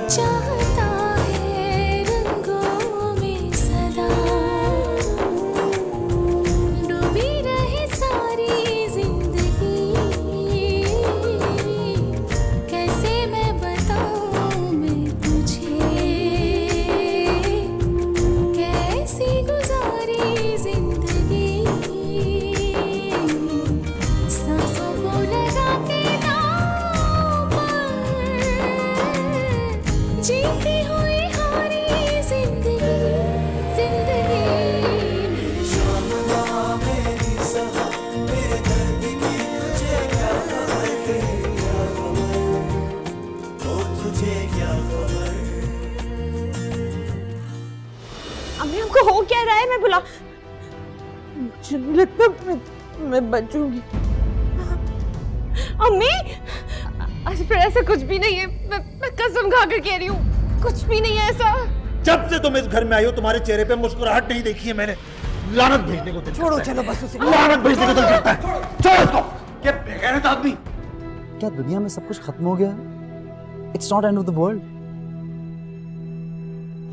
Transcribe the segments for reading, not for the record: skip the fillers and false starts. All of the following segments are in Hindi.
चाहता है रंगों में सदा डूबी रहे सारी जिंदगी, कैसे मैं बताऊं मैं तुझे, कैसी गुजारी जिंदगी, सांसों को लगा के दांव पर जीती हुई हारी जिंदगी, जिंदगी मेरी शामना मेरी सहा मेरे दर्द की तुझे क्या खबर, क्या खबर, ओ तुझे क्या खबर। अम्मी हमको हो क्या रहा है? मैं बुला, मुझे नहीं लगता मैं बचूंगी। अम्मी ऐसा कुछ भी नहीं है, मैं कसम खा कर कह रही हूँ, कुछ भी नहीं है ऐसा। जब से तुम इस घर में आई हो तुम्हारे चेहरे पे मुस्कुराहट नहीं देखी है मैंने। लानत भेजने को दिल छोड़ो, करता है। चलो बस उसे। लानत भेजने को दिल करता है। छोड़ो इसको। ये बेगैरत आदमी। क्या दुनिया में सब कुछ खत्म हो गया? It's not end of the world.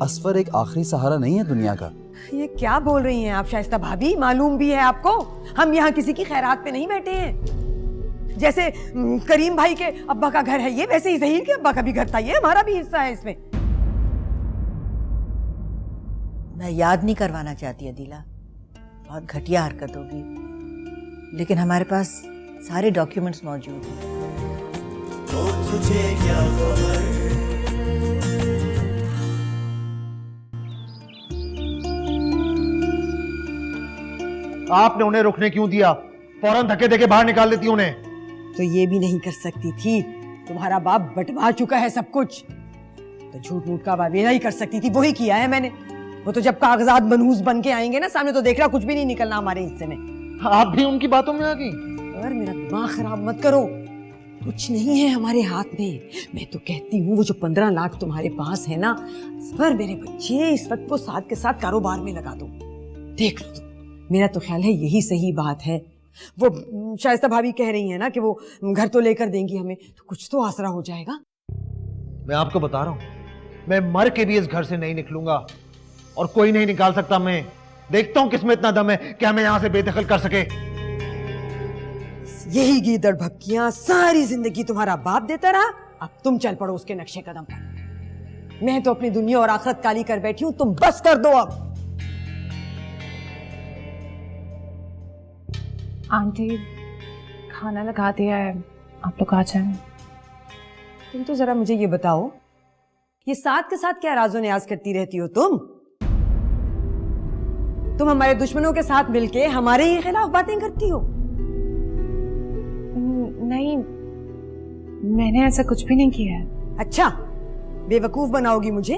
Asfar एक आखिरी सहारा नहीं है दुनिया का। ये क्या बोल रही हैं आप शाइस्ता भाभी? मालूम भी है आपको हम यहाँ किसी की खैरात पे नहीं बैठे हैं। जैसे करीम भाई के अब्बा का घर है ये, वैसे ही ज़हीर के अब्बा का भी घर था ये, हमारा भी हिस्सा है इसमें। मैं याद नहीं करवाना चाहती अदीला, बहुत घटिया हरकत होगी, लेकिन हमारे पास सारे डॉक्यूमेंट्स मौजूद हैं। ओ तुझे क्या खबर। आपने उन्हें रुकने क्यों दिया? फौरन धक्के देके बाहर निकाल देती उन्हें। तो ये भी नहीं कर सकती थी? तुम्हारा बाप बंटवा चुका है सब कुछ, तो झूठ मूठ का वावेला ही कर सकती थी, वही किया है मैंने। वो तो जब कागजात मनहूस बन के आएंगे ना सामने, तो देख रहा कुछ भी नहीं निकलना हमारे हिस्से में। आप भी उनकी बातों में आ गई। और मेरा दिमाग खराब मत करो, कुछ नहीं है हमारे हाथ में। मैं तो कहती हूँ वो जो 15 लाख तुम्हारे पास है ना, पर मेरे बच्चे इस वक्त वो साथ के साथ कारोबार में लगा दो, देख लो तुम। मेरा तो ख्याल है यही सही बात है। वो शाइस्ता भाभी कह रही है ना कि वो घर तो लेकर देंगी हमें, तो कुछ तो आसरा हो जाएगा। मैं आपको बता रहा हूं, मैं मर के भी इस घर से नहीं निकलूंगा और कोई नहीं निकाल सकता। मैं देखता हूं किसमें इतना दम है कि हमें यहां से बेदखल कर सके। यही गीदड़ भक्कियां सारी जिंदगी तुम्हारा बाप देता रहा, अब तुम चल पड़ो उसके नक्शे कदम पर। मैं तो अपनी दुनिया और आखिरत काली कर बैठी हूं, तुम बस कर दो अब। आंटी खाना लगा दिया है, आप लोग आ जाएं। तुम तो जरा मुझे ये बताओ, ये साथ के साथ क्या राजो न्याज करती रहती हो तुम? तुम हमारे दुश्मनों के साथ मिलके हमारे ही खिलाफ बातें करती हो। नहीं, मैंने ऐसा कुछ भी नहीं किया है। अच्छा, बेवकूफ बनाओगी मुझे?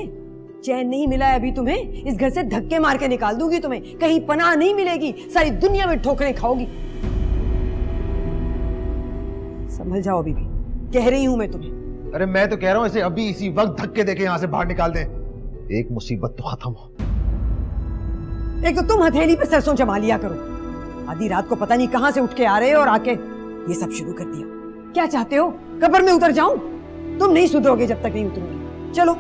चैन नहीं मिला है अभी तुम्हें? इस घर से धक्के मार के निकाल दूंगी तुम्हें, कहीं पनाह नहीं मिलेगी, सारी दुनिया में ठोकरें खाओगी। संभल जाओ अभी भी, कह रही हूं मैं तुम्हें। अरे मैं तो कह रहा हूं इसे अभी इसी वक्त धक्के देके यहां से बाहर निकाल दें, एक मुसीबत तो खत्म हो। एक तो तुम हथेली पे सरसों जमा लिया करो, आधी रात को पता नहीं कहां से उठ के आ रहे हो और आके ये सब शुरू कर दिया। क्या चाहते हो, कब्र में उतर जाऊं? तुम नहीं सुधरोगे जब तक नहीं उतरोगे। चलो।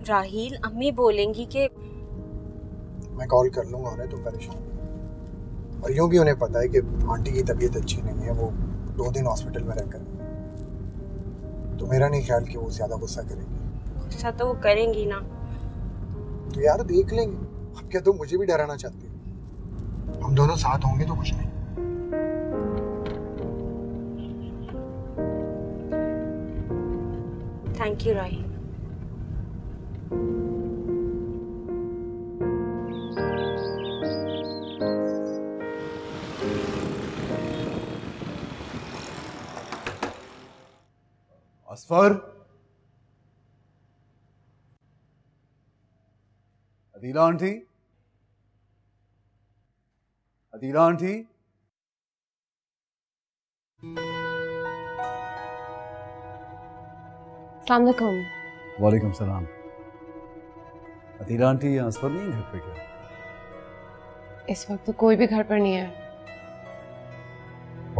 राहील, अम्मी बोलेंगी कि मैं कॉल कर लूंगा उन्हें, तुम परेशान नहीं। और यूं भी उन्हें पता है कि आंटी की तबीयत अच्छी नहीं है, वो 2 दिन हॉस्पिटल में रहकर, तो मेरा नहीं ख्याल कि वो ज्यादा गुस्सा करेंगी। गुस्सा तो वो करेंगी ना। तो यार देख लेंगे, अब क्या तुम मुझे भी डराना चाहती हो? हम दोनों साथ होंगे तो कुछ नहीं। Thank you Raheel. Asfar, Adeela aunty, Adeela aunty. अस्सलाम वालेकुम। वालेकुम सलाम। अदीला आंटी यहाँ असफर नहीं है घर पे क्या? इस वक्त तो कोई भी घर पर नहीं है।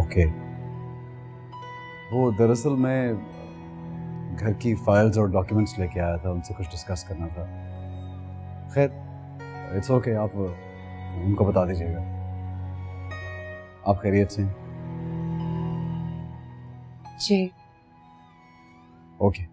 ओके। वो दरअसल मैं घर की फाइल्स और डॉक्यूमेंट्स लेके आया था, उनसे कुछ डिस्कस करना था। खैर इट्स ओके, आप उनको बता दीजिएगा। आप खैरियत से हैं? जी। ओके।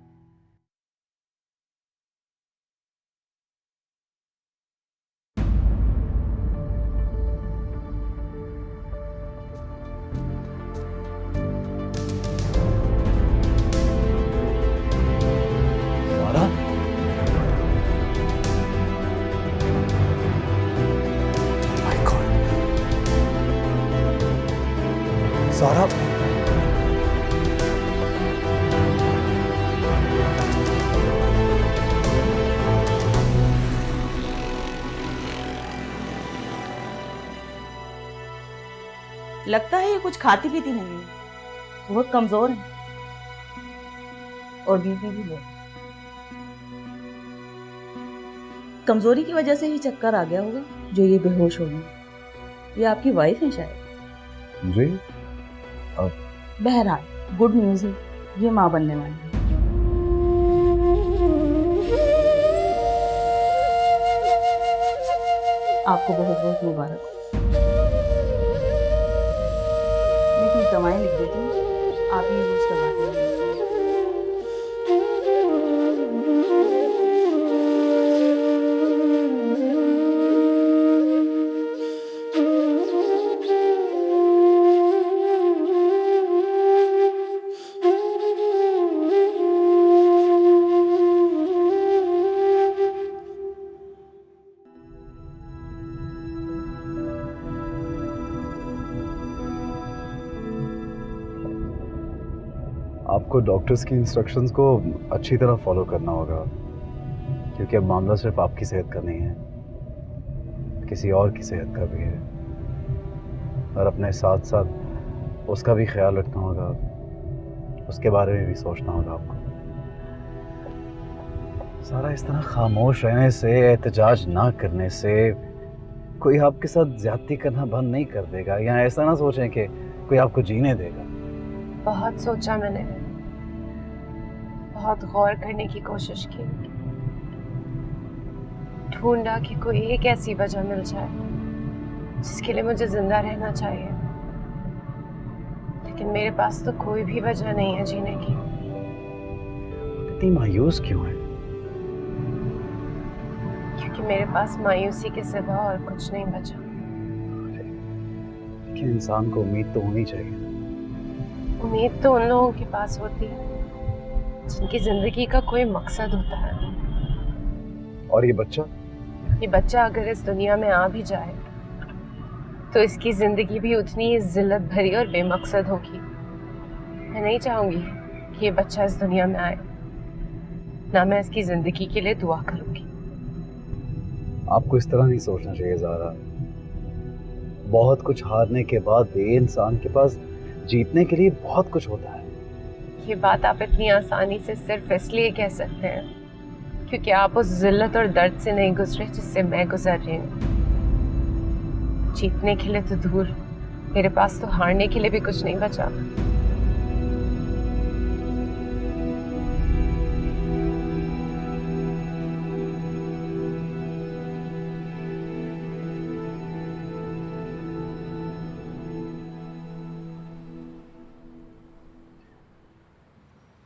सारा लगता है ये कुछ खाती पीती नहीं है, बहुत कमजोर है और बीपी भी लो। कमजोरी की वजह से ही चक्कर आ गया होगा जो ये बेहोश हो गई। ये आपकी वाइफ है शायद। जी। बहरहाल गुड न्यूज है, ये माँ बनने वाली है। आपको बहुत बहुत मुबारक हो। मैं कुछ दवाएं लिख देती हूँ, आप ये यूज करवा दीजिए। आपको डॉक्टर्स की इंस्ट्रक्शंस को अच्छी तरह फॉलो करना होगा, क्योंकि अब मामला सिर्फ आपकी सेहत का नहीं है, किसी और की सेहत का भी है। और अपने साथ साथ उसका भी ख्याल रखना होगा, उसके बारे में भी सोचना होगा आपको। सारा इस तरह खामोश रहने से, एहतजाज ना करने से कोई आपके साथ ज्यादती करना बंद नहीं कर देगा, या ऐसा ना सोचें कि कोई आपको जीने देगा। बहुत सोचा मैंने, बहुत गौर करने की कोशिश की, ढूंढा कि कोई एक ऐसी वजह मिल जाए जिसके लिए मुझे जिंदा रहना चाहिए, लेकिन मेरे पास तो कोई भी वजह नहीं है जीने की। इतनी मायूस क्यों है? क्योंकि मेरे पास मायूसी के सिवा और कुछ नहीं बचा। कि इंसान को उम्मीद तो होनी चाहिए। उम्मीद तो उन लोगों के पास होती है जिनकी जिंदगी का कोई मकसद होता है। और ये बच्चा अगर इस दुनिया में आ भी जाए तो इसकी जिंदगी भी उतनी ही जिल्लत भरी और बेमकसद होगी। मैं नहीं चाहूंगी कि ये बच्चा इस दुनिया में आए, ना मैं इसकी जिंदगी के लिए दुआ करूंगी। आपको इस तरह नहीं सोचना चाहिए ज़ारा। बहुत कुछ हारने के बाद भी इंसान के पास जीतने के लिए बहुत कुछ होता है। ये बात आप इतनी आसानी से सिर्फ इसलिए कह सकते हैं क्योंकि आप उस जिल्लत और दर्द से नहीं गुजरे जिससे मैं गुजर रही हूँ। जीतने के लिए तो दूर, मेरे पास तो हारने के लिए भी कुछ नहीं बचा।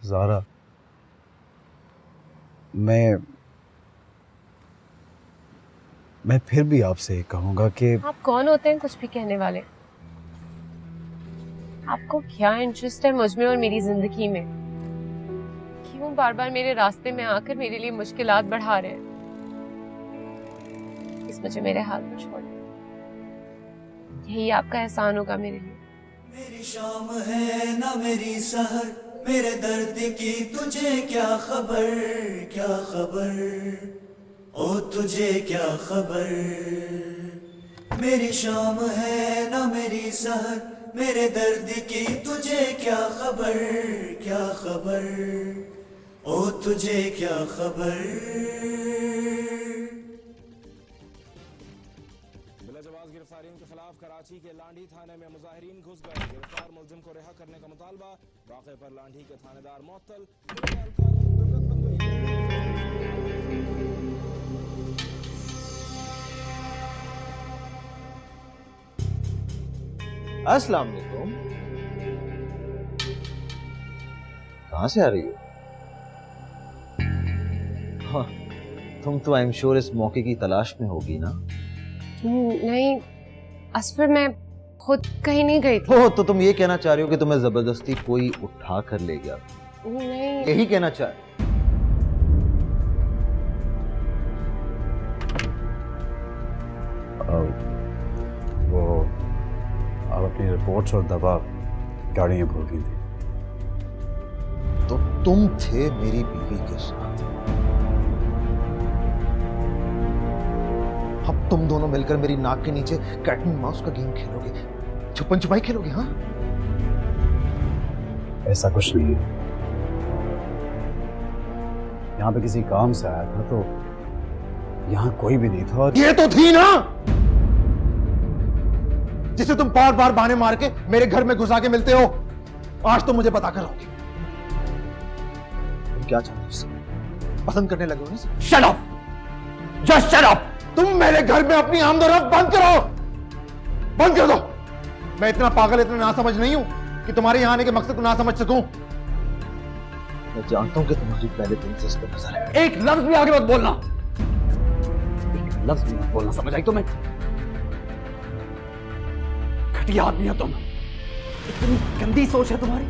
ज़ारा, मैं फिर भी आपसे कहूंगा कि आप कौन होते हैं कुछ भी कहने वाले? आपको क्या इंटरेस्ट है मुझ में और मेरी जिंदगी में? क्यों बार बार मेरे रास्ते में आकर मेरे लिए मुश्किलात बढ़ा रहे हैं? इस मुझे मेरे हाल में छोड़, यही आपका एहसान होगा मेरे लिए। मेरी शाम है ना मेरी सहर, मेरे दर्द की तुझे क्या खबर, क्या खबर। ओ तुझे क्या खबर, मेरी शाम है ना मेरी सहर, मेरे दर्द की तुझे क्या खबर, क्या खबर, ओ तुझे क्या खबर। बिलाजवाज गिरफ्तारियों के खिलाफ कराची के लांडी थाने में मुजाहिरीन घुस गए। गिरफ्तार मुलजिम को रिहा करने का मुतालबा। वाक़े पर लांडी के थानेदार मुअत्तल। अस्सलाम वालेकुम। कहाँ से आ रही हो? हाँ, तुम तो आई एम श्योर इस मौके की तलाश में होगी ना? नहीं असफर, मैं खुद कहीं नहीं गई थी। हो तो तुम ये कहना चाह रही हो कि तुम्हें जबरदस्ती कोई उठा कर ले गया? नहीं, यही कहना चाह वो आप अपनी रिपोर्ट्स और दवा गाड़ी में भूल गई थी। तो तुम थे मेरी बीवी के साथ, अब तुम दोनों मिलकर मेरी नाक के नीचे कैट एंड माउस का गेम खेलोगे, छुपन छुपाई खेलोगे? हाँ, ऐसा कुछ नहीं है। यहाँ पे किसी काम से आया था, तो यहाँ कोई भी नहीं था। और ये तो थी ना जिसे तुम बार बार बहाने मार के मेरे घर में घुसा के मिलते हो। आज तो मुझे बता कर रहोगे। तुम क्या चाहते हो उससे? पसंद करने लगे हो ना? Shut up, just shut up. तुम मेरे घर में अपनी आमदोरफ्त बंद करो, बंद कर दो। मैं इतना पागल, इतना नासमझ नहीं हूं कि तुम्हारे यहां आने के मकसद को ना समझ सकूं। मैं जानता हूं कि तुम्हारी पहले दिन से इस पर नजर है। एक लफ्ज भी आगे मत बोलना, एक लफ्ज भी मत बोलना, समझ आई तुम्हें? घटिया आदमी हो तुम, इतनी गंदी सोच है तुम्हारी।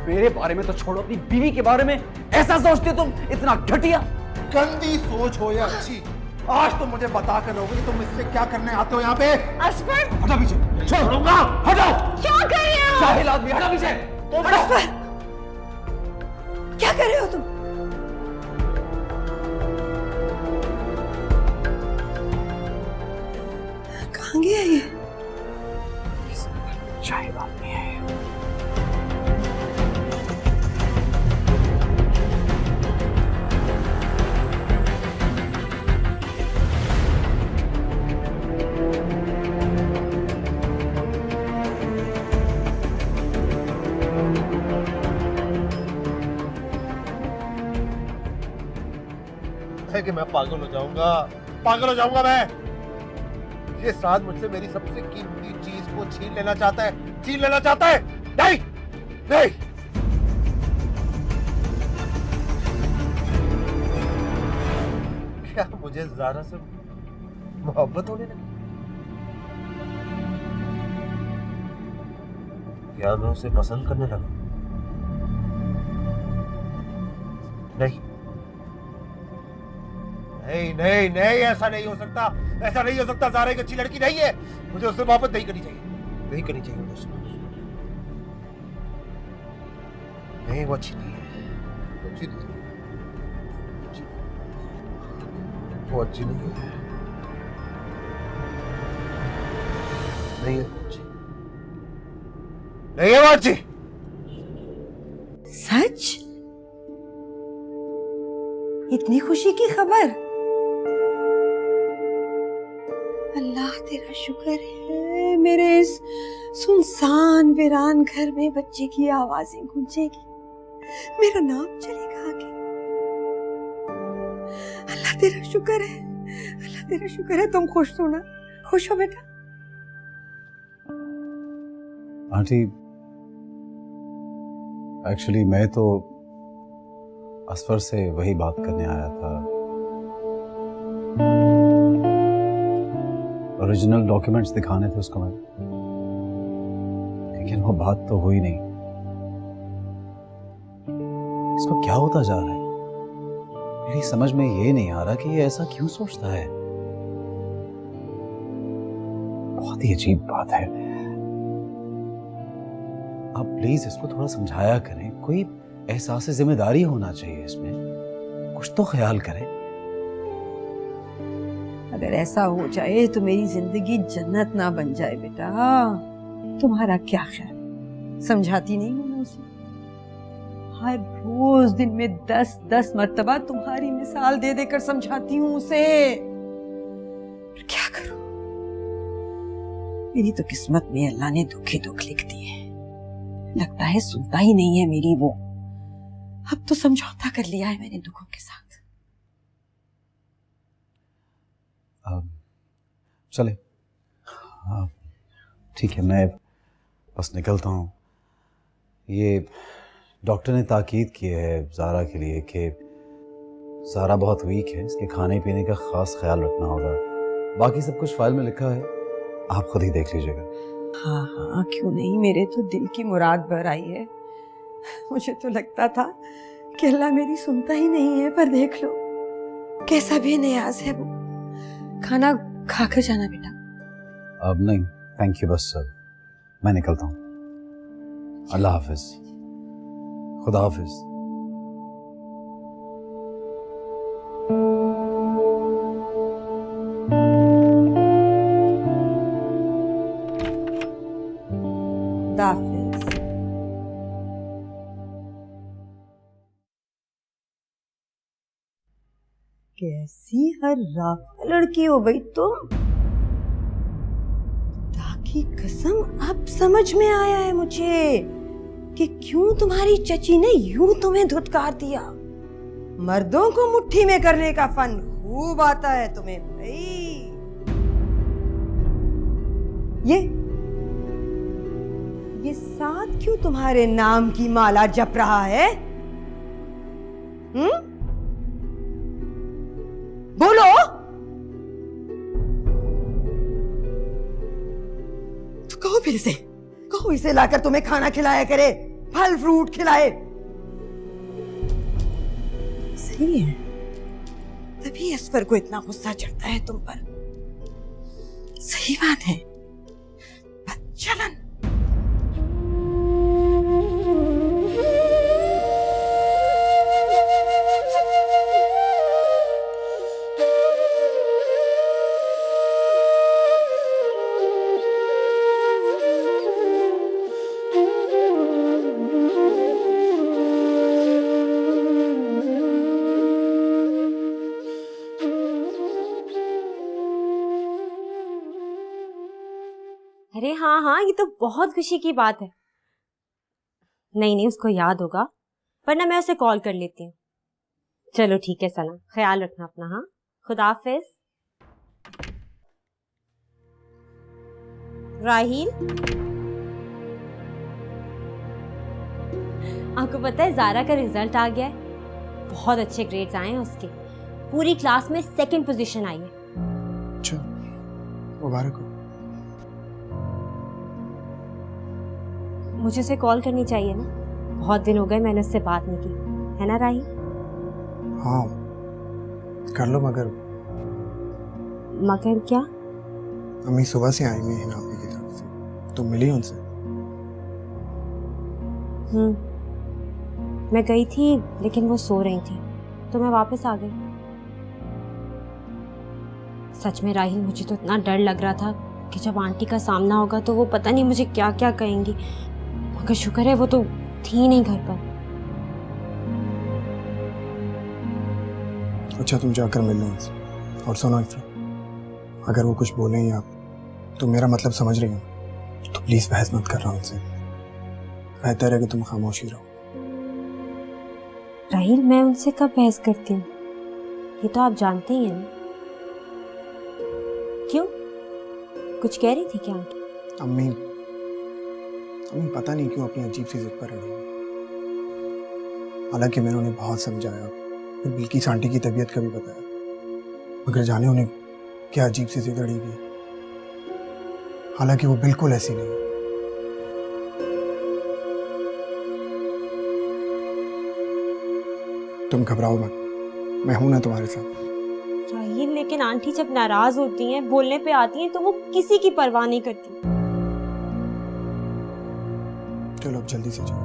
मेरे बारे में तो छोड़ो, अपनी बीवी के बारे में ऐसा सोचते तुम, इतना घटिया। गंदी सोच हो या अच्छी, आज तो मुझे बता कर रहोगे कि तुम इससे क्या करने आते हो यहाँ पे। असफर, हटा पीछे, छोड़ूंगा, हटाओ। क्या कर रहे हो? जाहिल आदमी, हटा पीछे। असफर, क्या कर रहे हो तुम? कहाँ गया ये? जाहिल आदमी है। है कि मैं पागल हो जाऊंगा, पागल हो जाऊंगा मैं। ये साथ मुझसे मेरी सबसे कीमती चीज को छीन लेना चाहता है, छीन लेना चाहता है। नहीं, नहीं। क्या मुझे ज़ारा से मोहब्बत होने लगी? क्या मैं उसे पसंद करने लगा? नहीं, नहीं, नहीं, नहीं, ऐसा नहीं हो सकता, ऐसा नहीं हो सकता। ज़ारा एक अच्छी लड़की नहीं है, मुझे उससे मोहब्बत नहीं करनी चाहिए, नहीं करनी चाहिए मुझे उससे। नहीं, वो अच्छी नहीं है, वो अच्छी नहीं है, वो अच्छी नहीं है, नहीं है वो अच्छी, नहीं है वो अच्छी। सच? इतनी खुशी की खबर? अल्लाह तेरा शुक्र है, मेरे इस सुनसान वीरान घर में बच्चे की आवाजें गूंजेगी, मेरा नाम चलेगा आगे। अल्लाह तेरा शुक्र है, अल्लाह तेरा शुक्र है। तुम खुश हो ना? खुश हो बेटा? आंटी, एक्चुअली मैं तो असफर से वही बात करने आया था। ओरिजिनल डॉक्यूमेंट्स दिखाने थे उसको मैं, लेकिन वो बात तो हुई नहीं। इसको क्या होता जा रहा है? मेरी समझ में ये नहीं आ रहा कि ये ऐसा क्यों सोचता है। बहुत ही अजीब बात है। आप प्लीज इसको थोड़ा समझाया करें, कोई एहसास जिम्मेदारी होना चाहिए इसमें, कुछ तो ख्याल करें। अगर ऐसा हो जाए तो मेरी जिंदगी जन्नत ना बन जाए बेटा। तुम्हारा क्या ख्याल? समझाती नहीं हूँ मैं उसे? हर रोज दिन में 10-10 मर्तबा तुम्हारी मिसाल दे देकर समझाती हूँ उसे। क्या करूं? मेरी तो किस्मत में अल्लाह ने दुख ही दुख लिख दिए। लगता है सुनता ही नहीं है मेरी वो। अब तो समझौता कर लिया है मैंने दुखों के साथ। चले, ठीक है, मैं बस निकलता हूँ। ये डॉक्टर ने ताकीद की है ज़ारा के लिए कि ज़ारा बहुत वीक है, इसके खाने पीने का ख़ास ख्याल रखना होगा। बाकी सब कुछ फाइल में लिखा है, आप खुद ही देख लीजिएगा। हाँ हाँ, क्यों नहीं, मेरे तो दिल की मुराद भर आई है। मुझे तो लगता था कि अल्लाह मेरी सुनता ही नहीं है, पर देख लो कैसा बेनियाज है वो। खाना खाकर जाना बेटा। अब नहीं, थैंक यू, बस मैं निकलता हूँ। अल्लाह हाफिज, खुदा हाफिज। दाफिज। कैसी हर राफ लड़की हो गई तुम। खुदा की कसम, अब समझ में आया है मुझे कि क्यों तुम्हारी चची ने यूं तुम्हें धुतकार दिया। मर्दों को मुट्ठी में करने का फन खूब आता है तुम्हें भाई। ये साथ क्यों तुम्हारे नाम की माला जप रहा है? बोलो। तो कहो फिर से, कहो इसे लाकर तुम्हें खाना खिलाया करे, फल फ्रूट खिलाए। सही है, तभी असफर को इतना गुस्सा चढ़ता है तुम पर। सही बात है, बदचलन। अरे हाँ हाँ, ये तो बहुत खुशी की बात है। नहीं, उसको याद होगा, वरना मैं उसे कॉल कर लेती हूँ। चलो ठीक है सना, ख्याल रखना अपना। हाँ, खुदा हाफिज। राहील, आपको पता है ज़ारा का रिजल्ट आ गया है। बहुत अच्छे ग्रेड्स आए हैं उसके, पूरी क्लास में 2nd पोजीशन आई है। अच्छा, मुबारक हो। मुझे उसे कॉल करनी चाहिए ना, बहुत दिन हो गए मैंने उससे बात नहीं की, है ना राही? हाँ कर लो, मगर क्या? अम्मी सुबह से आई हुई है ना आपकी की तरफ से, तुम मिली उनसे? मैं गई थी लेकिन वो सो रही थी, तो मैं वापस आ गई। सच में राहिल, मुझे तो इतना डर लग रहा था कि जब आंटी का सामना होगा तो वो पता नहीं मुझे क्या क्या कहेंगी, मगर शुक्र है वो तो थी नहीं घर पर। अच्छा, तुम जाकर मिल लो उनसे। और सुनो इफ्रा, अगर वो कुछ बोलें या तुम मेरा मतलब समझ रही हो तो प्लीज बहस मत कर रहा उनसे। बेहतर है कि तुम खामोशी रहो। राहिल, मैं उनसे कब बहस करती हूँ, ये तो आप जानते ही हैं ना। क्यों, कुछ कह रही थी क्या आंटी? अम्मी पता नहीं क्यों अपनी अजीब सी जिद पर अड़ी हुई। हालांकि मैंने उन्हें बहुत समझाया, फिर बिल्किस आंटी की तबीयत का भी बताया, मगर जाने उन्हें क्या अजीब सी जिद अड़ी गई। हालांकि वो बिल्कुल ऐसी नहीं। तुम घबराओ मत, मैं हूं ना तुम्हारे साथ। राहिल, लेकिन आंटी जब नाराज होती हैं, बोलने पे आती हैं, तो वो किसी की परवाह नहीं करती। चलो अब जल्दी से जाओ,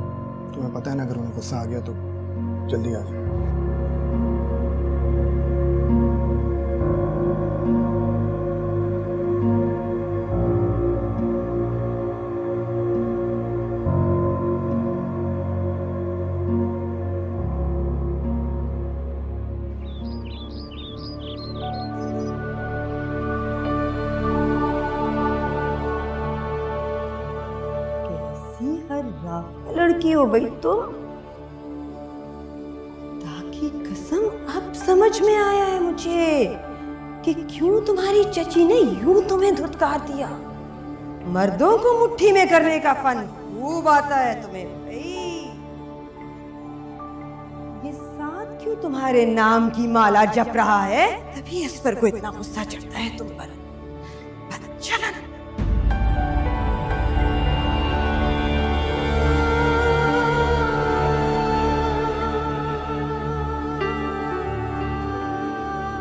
तुम्हें पता है ना अगर उन्हें गुस्सा आ गया तो जल्दी आ जाओ। की हो गई तो ताकि कसम अब समझ में आया है मुझे कि क्यों तुम्हारी चची ने यूं तुम्हें धुतकार दिया। मर्दों को मुट्ठी में करने का फन खूब आता है तुम्हें भाई। ये साथ क्यों तुम्हारे नाम की माला जप रहा है? तभी असफर को इतना गुस्सा चढ़ता है तुम पर। बदचलन।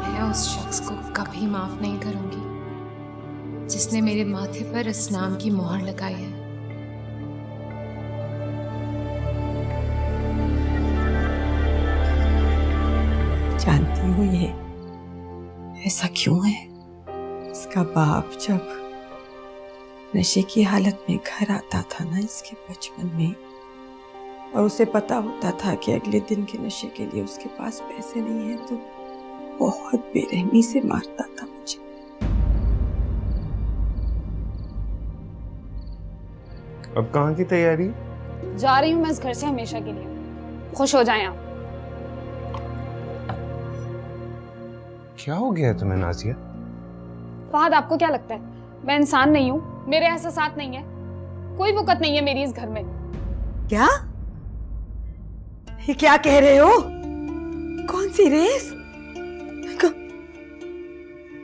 मैं उस शख्स को कभी माफ नहीं करूंगी जिसने मेरे माथे पर इस नाम की मोहर लगाई है। जानती हो ये ऐसा क्यों है? इसका बाप जब नशे की हालत में घर आता था ना इसके बचपन में, और उसे पता होता था कि अगले दिन के नशे के लिए उसके पास पैसे नहीं है, तो बहुत बेरहमी से मारता था मुझे। अब कहाँ की तैयारी? जा रही हूँ मैं इस घर से हमेशा के लिए। खुश हो जाएं आप। क्या हो गया तुम्हें नाजिया? फहद, आपको क्या लगता है मैं इंसान नहीं हूँ? मेरे एहसास नहीं है? कोई वक़्त नहीं है मेरी इस घर में। क्या? ये क्या कह रहे हो? कौन सी रेस?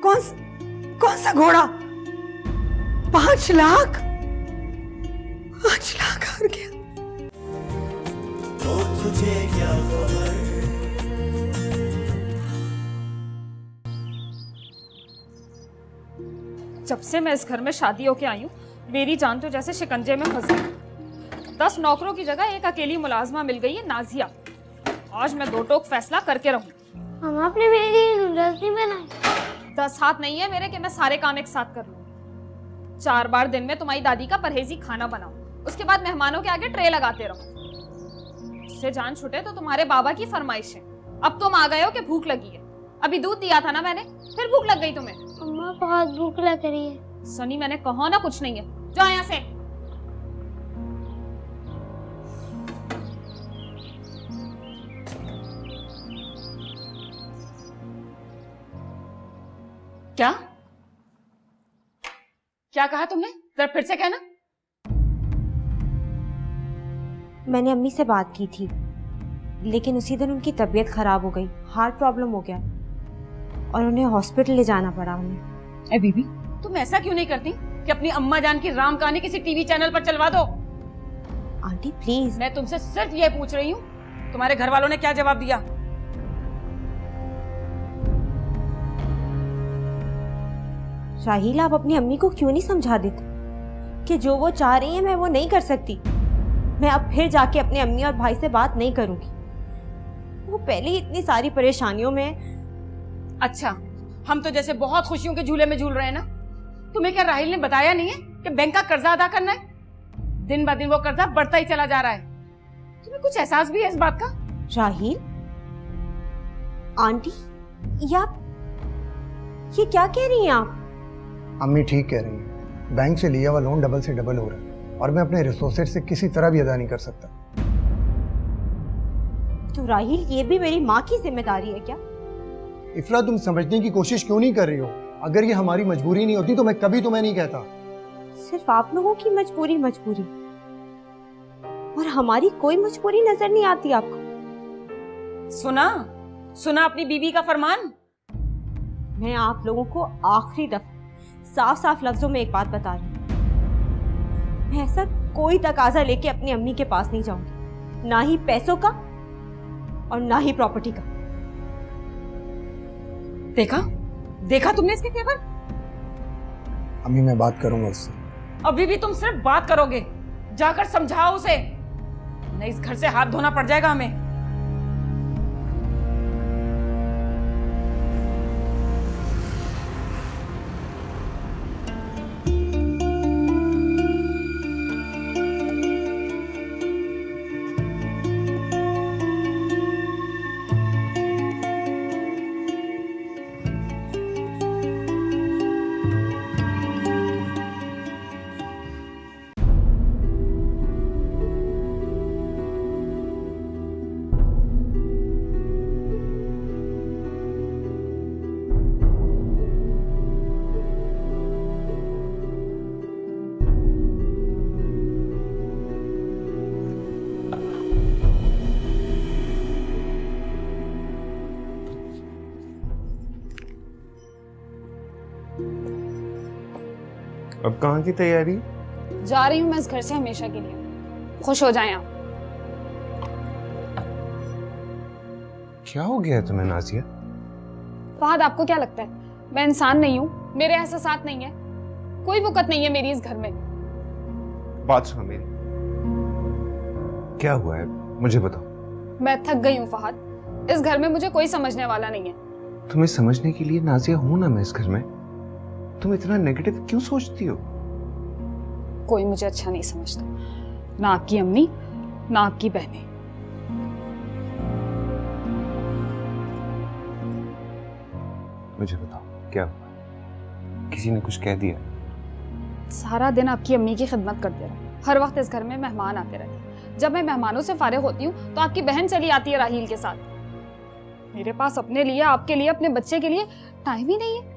कौन सा घोड़ा? 5 लाख? 5 लाख हार गया। ओ तुझे क्या खबर। जब से मैं इस घर में शादी होके आई हूँ मेरी जान तो जैसे शिकंजे में फंस गई। 10 नौकरों की जगह एक अकेली मुलाजमा मिल गई है, नाजिया। आज मैं 2 टोक फैसला करके रहूं। हम आपने मेरी नूडल्स नहीं बनाए। 10 हाथ नहीं है मेरे कि मैं सारे काम एक साथ कर लूं। 4 बार दिन में तुम्हारी दादी का परहेजी खाना बनाऊं, उसके बाद मेहमानों के आगे ट्रे लगाते रहूं। उससे जान छूटे तो तुम्हारे बाबा की फरमाइश है। अब तुम आ गए हो कि भूख लगी है। अभी दूध दिया था ना मैंने, फिर भूख लग गई तुम्हें। अम्मा बहुत भूख लग रही है। सनी, मैंने कहा ना कुछ नहीं है, जाओ यहाँ से। क्या क्या कहा तुमने? जरा फिर से कहना। मैंने अम्मी से बात की थी, लेकिन उसी दिन उनकी तबीयत खराब हो गई, हार्ट प्रॉब्लम हो गया और उन्हें हॉस्पिटल ले जाना पड़ा उन्हें। ए बीबी, तुम ऐसा क्यों नहीं करती कि अपनी अम्मा जान की राम कहानी किसी टीवी चैनल पर चलवा दो? Aunty please. मैं तुमसे सिर्फ ये पूछ रही हूँ, तुम्हारे घर वालों ने क्या जवाब दिया? राहील, आप अपनी अम्मी को क्यों नहीं समझा देते कि जो वो चाह रही है मैं वो नहीं कर सकती। मैं अब फिर जाके अपने अम्मी और भाई से बात नहीं करूंगी। वो पहले ही इतनी सारी परेशानियों में। अच्छा, हम तो जैसे बहुत खुशियों के झूले में झूल रहे हैं ना। तुम्हें क्या राहिल ने बताया नहीं है कि बैंक का कर्जा अदा करना है? दिन ब दिन वो कर्जा बढ़ता ही चला जा रहा है। तुम्हें कुछ एहसास भी है इस बात का? राहील, आंटी, ये क्या कह रही हैं आप? अम्मी ठीक कह रही है। बैंक से लिया हुआ लोन डबल से डबल हो रहा है और मैं अपने रिसोर्सेज से किसी तरह भी अदा नहीं कर सकता। तो राहील, ये भी मेरी माँ की जिम्मेदारी है क्या? इफरा, तुम समझने की कोशिश क्यों नहीं कर रही हो? अगर ये हमारी मजबूरी नहीं होती तो मैं कभी तुम्हें नहीं कहता। सिर्फ आप लोगों की मजबूरी और हमारी कोई मजबूरी नजर नहीं आती आपको? सुना अपनी बीवी का फरमान। मैं आप लोगों को आखिरी दफा साफ साफ लफ्जों में एक बात बता रही हूँ। मैं ऐसा कोई तकाजा लेके अपनी अम्मी के पास नहीं जाऊंगी, ना ही पैसों का और ना ही प्रॉपर्टी का। देखा तुमने इसके तेवर? अम्मी, मैं बात करूंगा उससे। अभी भी तुम सिर्फ बात करोगे? जाकर समझाओ उसे, नहीं इस घर से हाथ धोना पड़ जाएगा हमें। अब कहाँ की तैयारी? जा रही हूँ मैं इस घर से हमेशा के लिए। खुश हो जाएं आप। क्या हो गया है तुम्हें नाजिया? फहद, आपको क्या लगता है मैं इंसान नहीं हूँ? मेरे एहसासात नहीं है? कोई वक़्त नहीं है मेरी इस घर में। बात सुनो मेरी, क्या हुआ है मुझे बताओ। मैं थक गई हूँ फहद, इस घर में मुझे कोई समझने वाला नहीं है। तुम्हें समझने के लिए नाजिया हूं ना मैं इस घर में। तुम इतना नेगेटिव क्यों सोचती हो? कोई मुझे अच्छा नहीं समझता, ना आपकी अम्मी ना आपकी बहनें। मुझे बताओ क्या हुआ? किसी ने कुछ कह दिया? सारा दिन आपकी अम्मी की खिदमत करते रहे, हर वक्त इस घर में मेहमान आते रहते। जब मैं मेहमानों से फारिग होती हूँ तो आपकी बहन चली आती है राहील के साथ। मेरे पास अपने लिए, आपके लिए, अपने बच्चे के लिए टाइम ही नहीं है।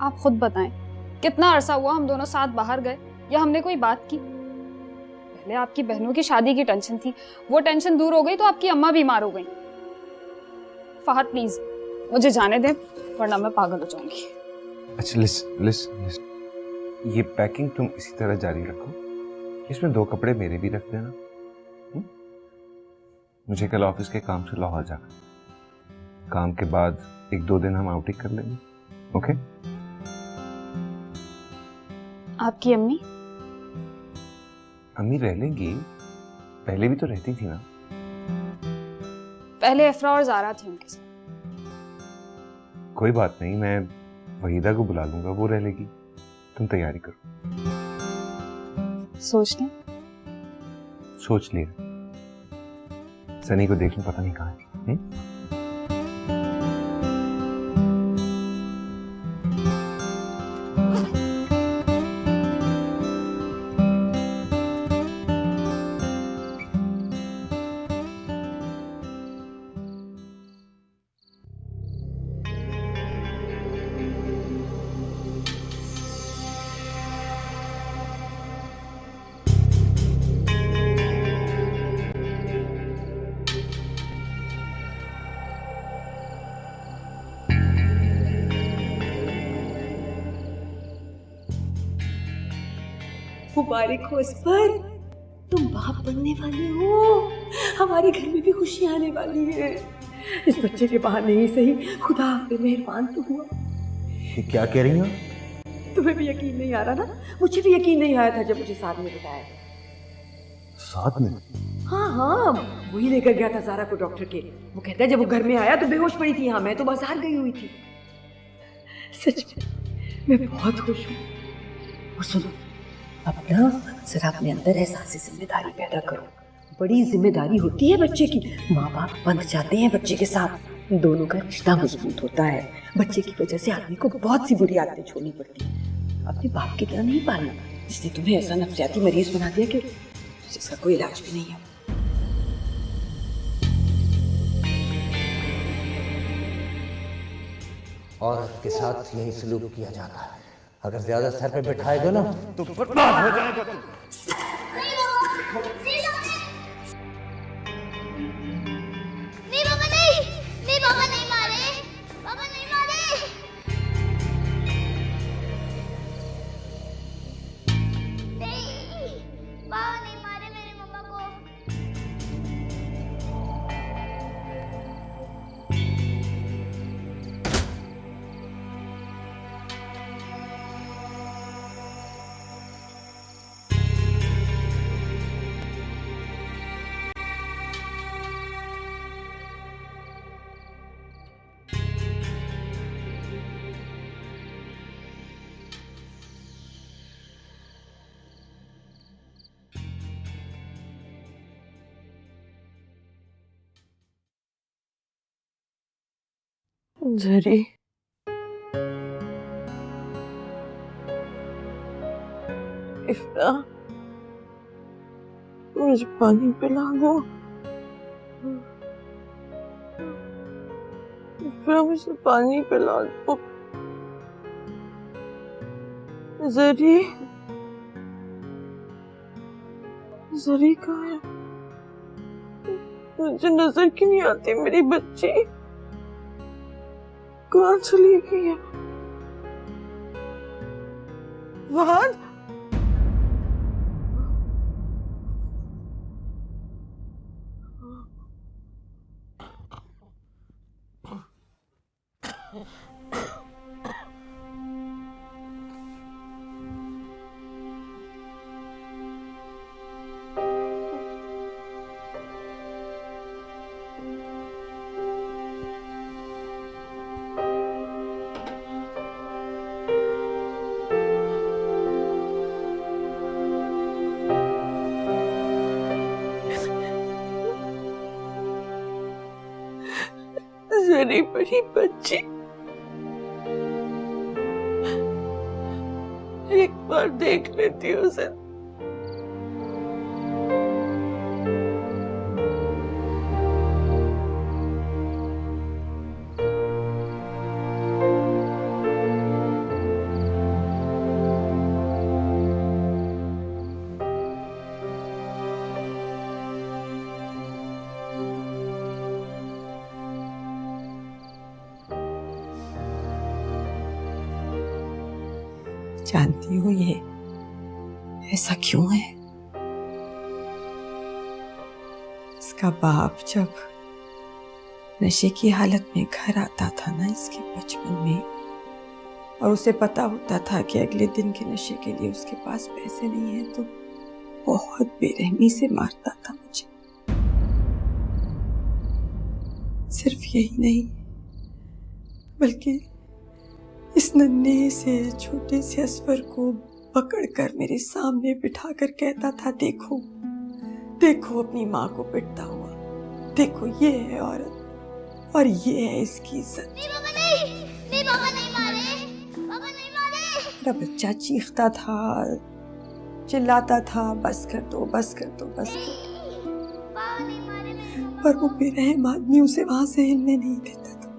आप खुद बताएं, कितना अरसा हुआ हम दोनों साथ बाहर गए या हमने कोई बात की? पहले आपकी बहनों की शादी की टेंशन थी, वो टेंशन दूर हो गई तो आपकी अम्मा बीमार हो गई। फहद प्लीज मुझे जाने दें, वरना मैं पागल हो जाऊंगी। अच्छा लिसन, ये पैकिंग तुम इसी तरह जारी रखो। इसमें 2 कपड़े मेरे भी रख देना। मुझे कल ऑफिस के काम से लाहौर जाना, काम के बाद 1-2 दिन हम आउटिंग कर लेंगे। ओके? आपकी अम्मी? अम्मी रह लेंगी, पहले भी तो रहती थी ना। पहले इफ्रा और ज़ारा थी उनके साथ। कोई बात नहीं, मैं वहीदा को बुला लूंगा, वो रह लेगी। तुम तैयारी करो। सोच लें। सोच लिया। सनी को देख लो, पता नहीं कहाँ है। मुबारक हो इस पर, तुम बाप बनने वाले हो। हमारे घर में भी खुशी आने वाली है। इस बच्चे के बहाने ही सही खुदा आप पे मेहरबान तो हुआ। ये क्या कह रही हो? तुम्हें भी यकीन नहीं आ रहा ना? मुझे भी यकीन नहीं आया था जब मुझे साथ में बताया। साथ में? हाँ, वही लेकर गया था ज़ारा को डॉक्टर के। वो कहता है जब वो घर में आया तो बेहोश पड़ी थी। हाँ, मैं तो बाजार गई हुई थी। सच में मैं बहुत खुश हूँ। और सुनो, अब ना जरा अपने अंदर एहसास जिम्मेदारी पैदा करो। बड़ी जिम्मेदारी होती है बच्चे की। माँ बाप बंध जाते हैं बच्चे के साथ, दोनों का रिश्ता मजबूत होता है। बच्चे की वजह से आदमी को बहुत सी बुरी आदतें छोड़नी पड़ती है। अपने बाप की तरह नहीं पालना, इसने तुम्हें ऐसा नफ्सियाती मरीज बना दिया कि जिसका कोई इलाज भी नहीं है। और के साथ यही सलूक किया जाता है। अगर ज्यादा सर पे बिठाएगा ना तो बर्बाद हो जाएगा तुम। नहीं पापा नहीं, नहीं पापा नहीं मारे, पापा नहीं मारे। नहीं, पापा नहीं मारे मेरी मम्मा को। जरी, इफ्रा, मुझे पानी पिला दो। इफ्रा, मुझे पानी पिला दो। जरी, जरी कहाँ है? मुझे नजर क्यों नहीं आती मेरी बच्ची? कहाँ चली गई है? फहद मेरी बड़ी बच्ची, एक बार देख लेती हूँ उसे। जानती हो ये ऐसा क्यों है? इसका बाप जब नशे की हालत में घर आता था ना इसके बचपन में, और उसे पता होता था कि अगले दिन के नशे के लिए उसके पास पैसे नहीं है, तो बहुत बेरहमी से मारता था मुझे। सिर्फ यही नहीं बल्कि इस नन्हे से छोटे से असफर को पकड़कर मेरे सामने बिठाकर कहता था, देखो देखो अपनी माँ को पिटता हुआ, देखो ये है औरत और ये है इसकी इज्जत। नहीं पापा नहीं, नहीं पापा नहीं मारे, पापा नहीं मारे। मेरा बच्चा चीखता था, चिल्लाता था, बस कर दो बस कर दो बस कर दो, पापा नहीं मारे। पर वो बेरहम आदमी उसे वहां से हिलने नहीं देता था।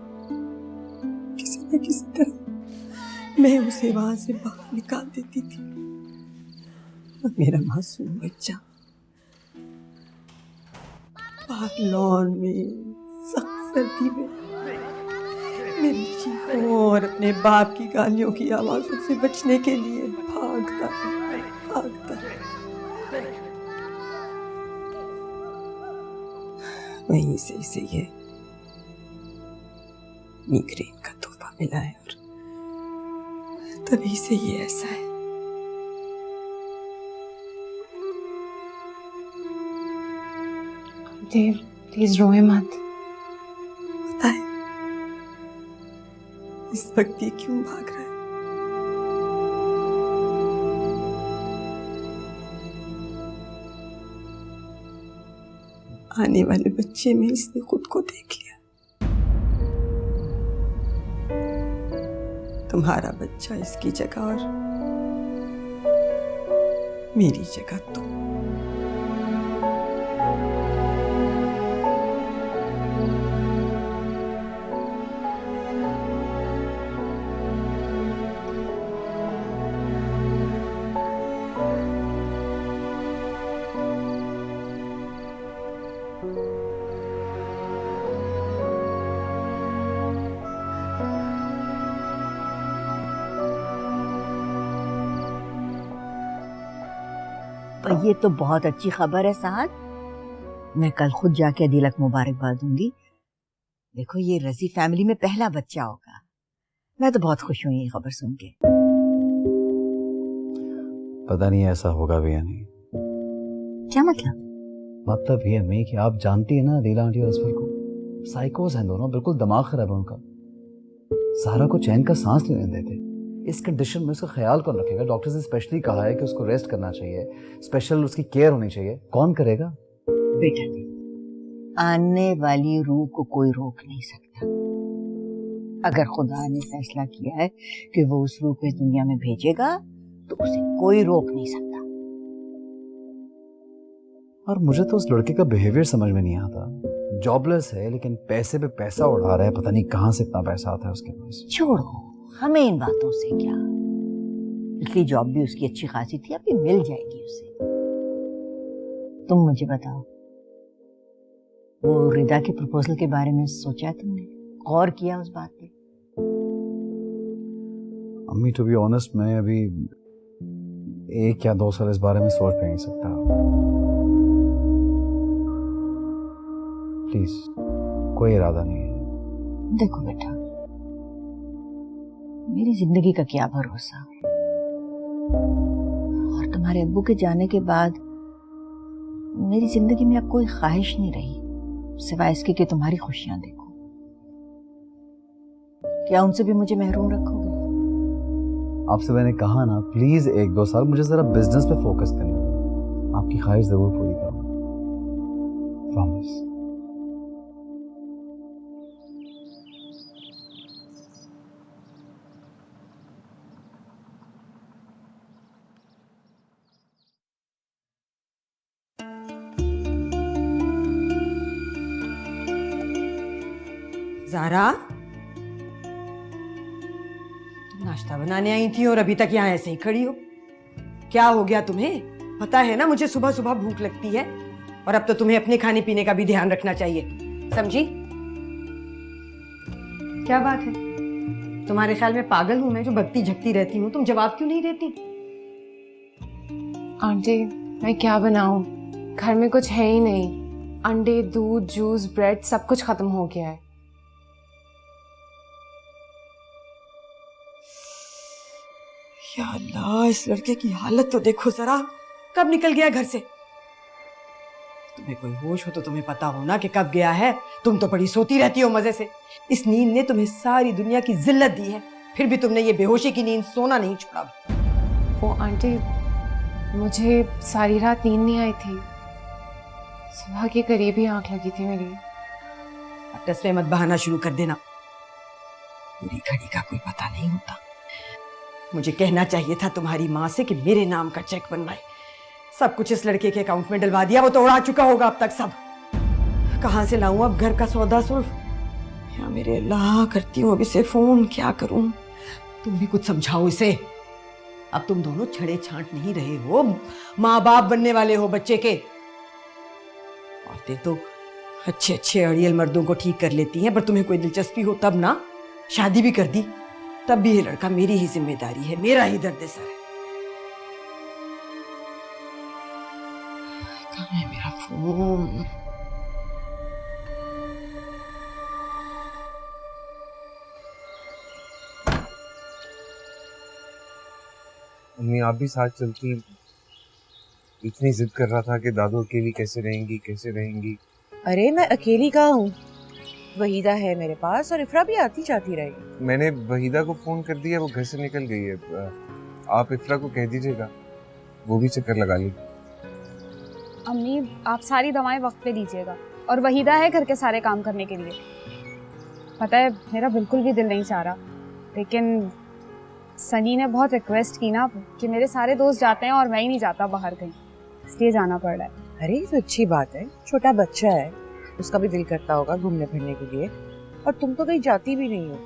किसी न किसी तरह मैं उसे वहां से बाहर निकाल देती थी और मेरा मासूम बच्चा बाहर लॉन में सख्त सर्दी में मेरी चीखों और अपने बाप की गालियों की आवाजों से बचने के लिए भागता भागता। वहीं से इसे ये मिग्रेन का तोहफा मिला है और तभी से ये ऐसा है। देव प्लीज रोए मत। बताए इस वक्त ये क्यों भाग रहा है? आने वाले बच्चे में इसने खुद को देख लिया। तुम्हारा बच्चा इसकी जगह और मेरी जगह तुम। पर ये तो बहुत अच्छी खबर है साहब। मैं कल खुद जाके अदीला को मुबारकबाद दूंगी। देखो ये रजी फैमिली में पहला बच्चा होगा। मैं तो बहुत खुश हूँ ये खबर सुन के। पता नहीं ऐसा होगा भी या नहीं। क्या मतलब? मतलब ये अम्मी कि आप जानती है ना अदीला आंटी और असफर को, साइकोस हैं दोनों, बिल्कुल दिमाग खराब है उनका। सारा को चैन का सांस नहीं देते। इस कंडीशन में उसका ख्याल कौन रखेगा? डॉक्टर्स ने स्पेशली कहा है कि उसको रेस्ट करना चाहिए, स्पेशल उसकी केयर होनी चाहिए। कौन करेगा? बेटा आने वाली रूह को कोई रोक नहीं सकता। अगर खुदा ने फैसला किया है कि वो उस रूह को इस दुनिया में भेजेगा तो उसे कोई रोक नहीं सकता। और मुझे तो उस लड़के का बिहेवियर समझ में नहीं आता। जॉबलेस है लेकिन पैसे पे पैसा उड़ा रहा है, पता नहीं कहां से इतना पैसा आता है उसके पास। छोड़ो हमें इन बातों से क्या। पिछली जॉब भी उसकी अच्छी खासी थी, अभी मिल जाएगी उसे। तुम मुझे बताओ, वो रिदा के प्रपोजल के बारे में सोचा है तुमने? गौर किया उस बात पे? अम्मी टू बी ऑनेस्ट मैं अभी 1 या 2 साल इस बारे में सोच भी नहीं सकता। प्लीज, कोई इरादा नहीं है। देखो बेटा, मेरी जिंदगी का क्या भरोसा, और तुम्हारे अब्बू के जाने के बाद मेरी जिंदगी में अब कोई ख्वाहिश नहीं रही सिवाय इसके कि तुम्हारी खुशियां देखो। क्या उनसे भी मुझे महरूम रखोगे? आपसे मैंने कहा ना, प्लीज 1-2 साल मुझे जरा बिजनेस पे फोकस करने दो। आपकी ख्वाहिश जरूर पूरी करूंगा, प्रॉमिस। ज़ारा, नाश्ता बनाने आई थी और अभी तक यहाँ ऐसे ही खड़ी हो। क्या हो गया तुम्हें? पता है ना मुझे सुबह सुबह भूख लगती है, और अब तो तुम्हें अपने खाने पीने का भी ध्यान रखना चाहिए, समझी? क्या बात है, तुम्हारे ख्याल में पागल हूं मैं जो भगती झकती रहती हूँ? तुम जवाब क्यों नहीं देती? आंटी, मैं क्या बनाऊं? घर में कुछ है ही नहीं। अंडे, दूध, जूस, ब्रेड सब कुछ खत्म हो गया है। या अल्लाह, इस लड़के की हालत तो देखो जरा, कब निकल गया घर से? तुम्हें कोई होश हो तो तुम्हें पता हो ना कि कब गया है। तुम तो बड़ी सोती रहती हो मजे से। इस नींद ने तुम्हें सारी दुनिया की जिल्लत दी है, फिर भी तुमने ये बेहोशी की नींद सोना नहीं छोड़ा। वो आंटी, मुझे सारी रात नींद नहीं आई थी। सुबह के करीब ही आंख लगी थी मेरी। तस्वीर मत बहाना शुरू कर देना, पूरी घड़ी का कोई पता नहीं होता। मुझे कहना चाहिए था तुम्हारी माँ से कि मेरे नाम का चेक बनवाए। सब कुछ इस लड़के के अकाउंट में डलवा दिया, वो तो उड़ा चुका होगा अब तक सब। कहाँ से लाऊं अब घर का सौदा सुल्फ? या मेरे अल्लाह, करती हूँ अभी से फोन, क्या करूं? तुम भी कुछ समझाओ इसे। अब तुम दोनों छड़े छांट नहीं रहे हो, माँ बाप बनने वाले हो बच्चे के। औरतें तो अच्छे अच्छे अड़ियल मर्दों को ठीक कर लेती हैं, पर तुम्हें कोई दिलचस्पी हो तब ना। शादी भी कर दी तब भी ये लड़का मेरी ही जिम्मेदारी है, मेरा ही दर्द सर है। कहाँ है मेरा फोन? मम्मी, आप भी साथ चलती। इतनी जिद कर रहा था कि दादू अकेली कैसे रहेंगी, कैसे रहेंगी। अरे मैं अकेली कहाँ हूँ, वहीदा है मेरे पास और इफ्रा भी आती जाती रहेगी। मैंने वहीदा को फोन कर दिया, वो घर से निकल गई है। आप इफ्रा को कह दीजिएगा, वो भी चक्कर लगा लेगी। अम्मी, आप सारी दवाएं वक्त पे लीजिएगा, और वहीदा है घर के सारे काम करने के लिए। पता है मेरा बिल्कुल भी दिल नहीं चाह रहा, लेकिन सनी ने बहुत रिक्वेस्ट की ना कि मेरे सारे दोस्त जाते हैं और मैं ही नहीं जाता बाहर कहीं, इसलिए जाना पड़ रहा है। अरे ये तो अच्छी बात है, छोटा बच्चा है, उसका भी दिल करता होगा घूमने फिरने के लिए, और तुम तो कहीं जाती भी नहीं हो।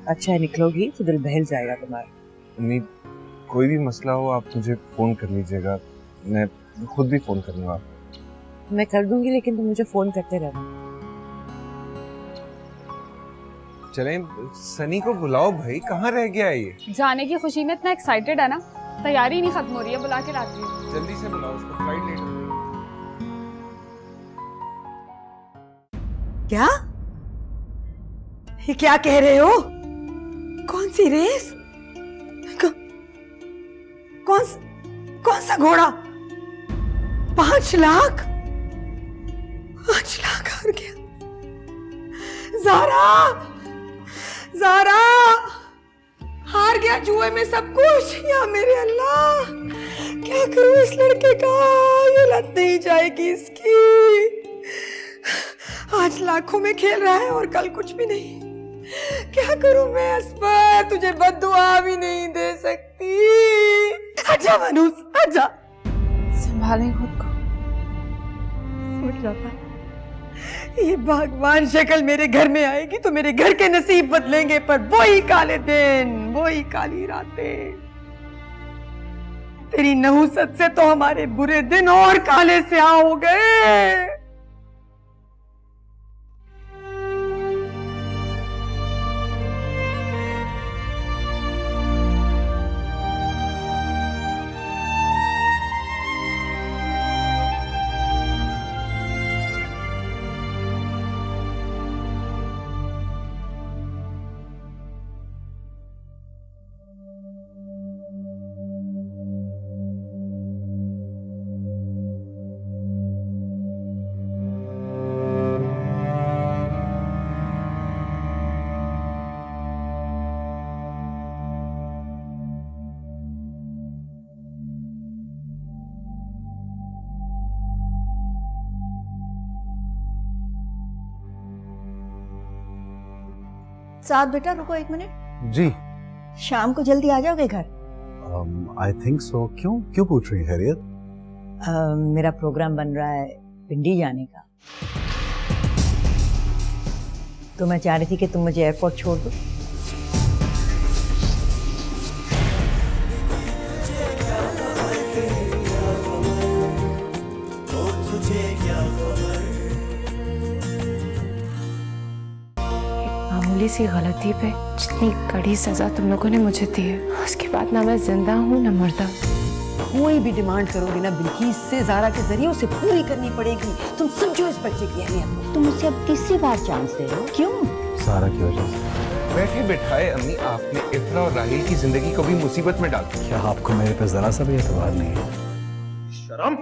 अच्छा है, निकलोगी तो दिल बहल जाएगा तुम्हारा। मम्मी, कोई भी मसला हो आप मुझे फोन कर लीजिएगा, मैं खुद भी फोन करूंगा। मैं कर दूंगी, लेकिन तुम मुझे फोन करते रहना। चलें, सनी को बुलाओ भाई, कहाँ रह गया है ये? जाने की खुशी में इतना एक्साइटेड है ना, तैयारी नहीं खत्म हो रही है, बुला के लाती हूँ। जल्दी से बुलाओ उसको, फ्लाइट लेट हो गई। क्या? ये क्या कह रहे हो? कौन सी रेस? कौन सा घोड़ा? 5 लाख? 5 लाख हार गया। ज़ारा हार गया जुए में सब कुछ। या मेरे अल्लाह, क्या करूं इस लड़के का? ये लत नहीं जाएगी इसकी। आज लाखों में खेल रहा है और कल कुछ भी नहीं। क्या करूं मैं असफर? तुझे बद्दुआ भी नहीं दे सकती। आजा मनूस, आजा। संभालें खुद को। सोच रहा था ये भगवान शक्ल मेरे घर में आएगी तो मेरे घर के नसीब बदलेंगे, पर वही काले दिन, वही काली रातें। तेरी नहुसत से तो हमारे बुरे दिन और काले स्याह हो गए। साथ बेटा रुको 1 मिनट। जी। शाम को जल्दी आ जाओगे घर? I think so. क्यों क्यों पूछ रही है हैरियत? मेरा प्रोग्राम बन रहा है पिंडी जाने का, तो मैं चाह रही थी कि तुम मुझे एयरपोर्ट छोड़ दो। मामूली सी गलती पे जितनी कड़ी सजा तुम लोगों ने मुझे दी है, उसके बाद ना मैं जिंदा हूँ ना मुर्दा। कोई भी डिमांड करोगे ना बिल्किस से ज़ारा के जरिए उसे पूरी करनी पड़ेगी। तुम समझो इस बच्चे की अहमियत। तुम मुझसे अब तीसरी बार चांस दे रहे हो, क्यों? सारा की वजह से। बैठे बिठाए अम्मी, आपने इफ्रा और राहिल की जिंदगी को भी मुसीबत में डाल दिया। क्या आपको मेरे पे जरा सा भी एतबार नहीं है? शर्म।